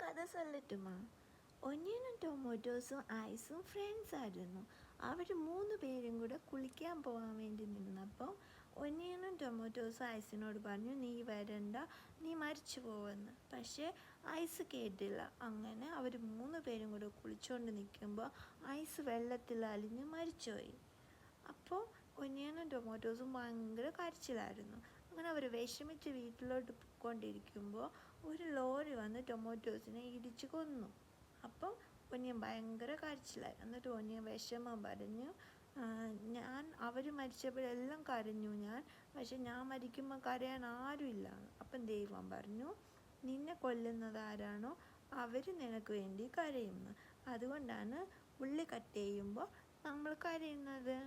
കഥ സൊല്ലട്ടുമാ. ഒനിയനും ടൊമാറ്റോസും ഐസും ഫ്രണ്ട്സ് ആയിരുന്നു. അവർ 3 പേരും കൂടെ കുളിക്കാൻ പോകാൻ വേണ്ടി നിന്നപ്പോൾ ഒനിയനും ടൊമാറ്റോസും ഐസിനോട് പറഞ്ഞു, നീ വരണ്ട, നീ മരിച്ചു പോവെന്ന്. പക്ഷേ ഐസ് കേട്ടില്ല. അങ്ങനെ അവർ 3 പേരും കൂടെ കുളിച്ചുകൊണ്ട് നിൽക്കുമ്പോൾ ഐസ് വെള്ളത്തിൽ അലിഞ്ഞ് മരിച്ചുപോയി. അപ്പോൾ ഒനിയനും ടൊമാറ്റോസും ഭയങ്കര കരച്ചിലായിരുന്നു. അങ്ങനെ അവർ വിഷമിച്ച് വീട്ടിലോട്ട് പോയിക്കൊണ്ടിരിക്കുമ്പോൾ ഒരു ലോറി വന്ന് ടൊമാറ്റോസിനെ ഇടിച്ച് കൊന്നു. അപ്പം ഒനിയൻ ഭയങ്കര കരച്ചിലായി. എന്നിട്ട് ഒനിയൻ വിഷമം പറഞ്ഞു, അവർ മരിച്ചപ്പോഴെല്ലാം കരഞ്ഞു ഞാൻ, പക്ഷെ ഞാൻ മരിക്കുമ്പോൾ കരയാൻ ആരുമില്ല. അപ്പം ദൈവം പറഞ്ഞു, നിന്നെ കൊല്ലുന്നത് ആരാണോ അവർ നിനക്ക് വേണ്ടി കരയുന്നു. അതുകൊണ്ടാണ് ഉള്ളി കട്ട് ചെയ്യുമ്പോൾ നമ്മൾ കരയുന്നത്.